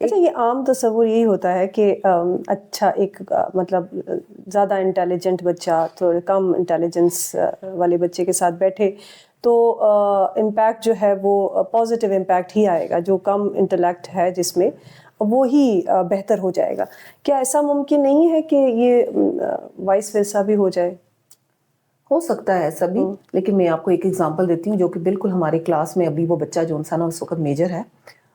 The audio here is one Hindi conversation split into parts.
अच्छा, ये आम तस्वुर यही होता है कि अच्छा एक मतलब ज़्यादा इंटेलिजेंट बच्चा थोड़े कम इंटेलिजेंस वाले बच्चे के साथ बैठे तो इम्पैक्ट जो है वो पॉजिटिव इम्पैक्ट ही आएगा। जो कम इंटेलेक्ट है जिसमें वो ही बेहतर हो जाएगा। क्या ऐसा मुमकिन नहीं है कि ये वाइस वर्सा भी हो जाए? हो सकता है ऐसा भी, लेकिन मैं आपको एक एग्जांपल देती हूँ जो कि बिल्कुल हमारी क्लास में अभी वो बच्चा जो सा ना उस वक्त मेजर है,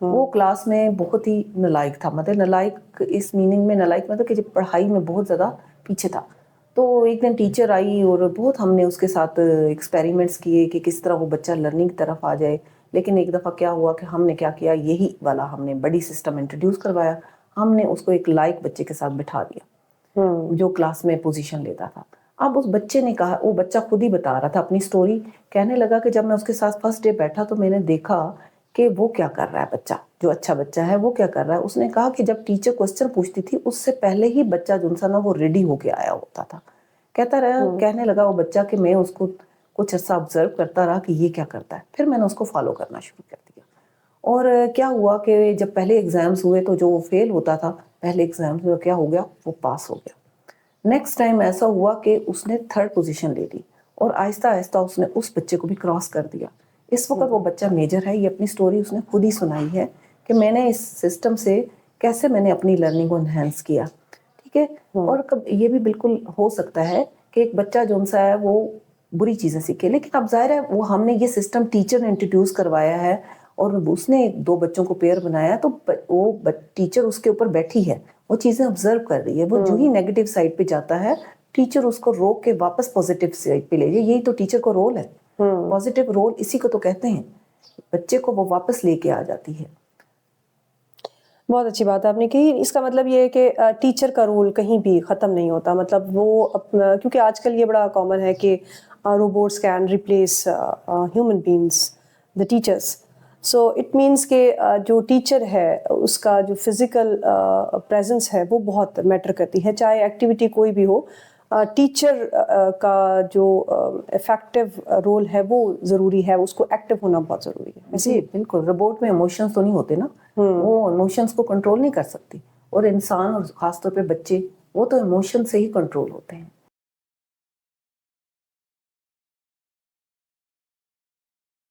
वो क्लास में बहुत ही नालायक था। मतलब नालायक इस मीनिंग में नालायक मतलब कि जब पढ़ाई में बहुत ज़्यादा पीछे था। तो एक दिन टीचर आई और बहुत हमने उसके साथ एक्सपेरिमेंट्स किए कि किस तरह वो बच्चा लर्निंग की तरफ आ जाए। लेकिन एक दफ़ा क्या हुआ कि हमने क्या किया, यही वाला हमने बड़ी सिस्टम इंट्रोड्यूस करवाया। हमने उसको एक लायक बच्चे के साथ बिठा दिया जो क्लास में पोजीशन लेता था। अब उस बच्चे ने कहा, वो बच्चा खुद ही बता रहा था अपनी स्टोरी, कहने लगा कि जब मैं उसके साथ फर्स्ट डे बैठा तो मैंने देखा कि वो क्या कर रहा है, बच्चा जो अच्छा बच्चा है वो क्या कर रहा है। उसने कहा कि जब टीचर क्वेश्चन पूछती थी उससे पहले ही बच्चा जो सा ना वो रेडी होके आया होता था। कहता रहा, कहने लगा वो बच्चा कि मैं उसको कुछ अर्सा ऑब्जर्व करता रहा कि ये क्या करता है, फिर मैंने उसको फॉलो करना शुरू कर दिया। और क्या हुआ कि जब पहले एग्जाम्स हुए तो जो फेल होता था पहले एग्जाम्स में, क्या हो गया, वो पास हो गया। नेक्स्ट टाइम ऐसा हुआ कि उसने थर्ड पोजीशन ले ली और आहिस्ता आहिस्ता उसने उस बच्चे को भी क्रॉस कर दिया। इस वक्त वो बच्चा मेजर है। ये अपनी स्टोरी उसने खुद ही सुनाई है कि मैंने इस सिस्टम से कैसे मैंने अपनी लर्निंग को एनहेंस किया। ठीक है। और कब ये भी बिल्कुल हो सकता है कि एक बच्चा जो सा है वो बुरी चीज़ें सीखे, लेकिन अब जाहिर है वो हमने ये सिस्टम टीचर ने इंट्रोड्यूस करवाया है और उसने दो बच्चों को पेयर बनाया, तो वो टीचर उसके ऊपर बैठी है, वो चीज़ें ऑब्जर्व कर रही है। वो जो ही नेगेटिव साइड पे जाता है टीचर उसको रोक के वापस पॉजिटिव साइड पे ले जाए। यही तो टीचर को रोल है। पॉजिटिव रोल इसी को तो कहते हैं, बच्चे को वो वापस लेके आ जाती है। बहुत अच्छी बात आपने कही। इसका मतलब ये है कि टीचर का रोल कहीं भी ख़त्म नहीं होता। मतलब वो अपना, क्योंकि आजकल ये बड़ा कॉमन है कि robots can replace human beings the teachers. So it means के जो टीचर है उसका जो फिज़िकल प्रेजेंस है वो बहुत मैटर करती है, चाहे एक्टिविटी कोई भी हो। टीचर का जो इफ़ेक्टिव रोल है वो ज़रूरी है, उसको एक्टिव होना बहुत ज़रूरी है। जी बिल्कुल। रोबोट में इमोशंस तो नहीं होते ना, वो इमोशंस को कंट्रोल नहीं कर सकती। और इंसान और खासतौर पे बच्चे, वो तो इमोशन से ही कंट्रोल होते हैं।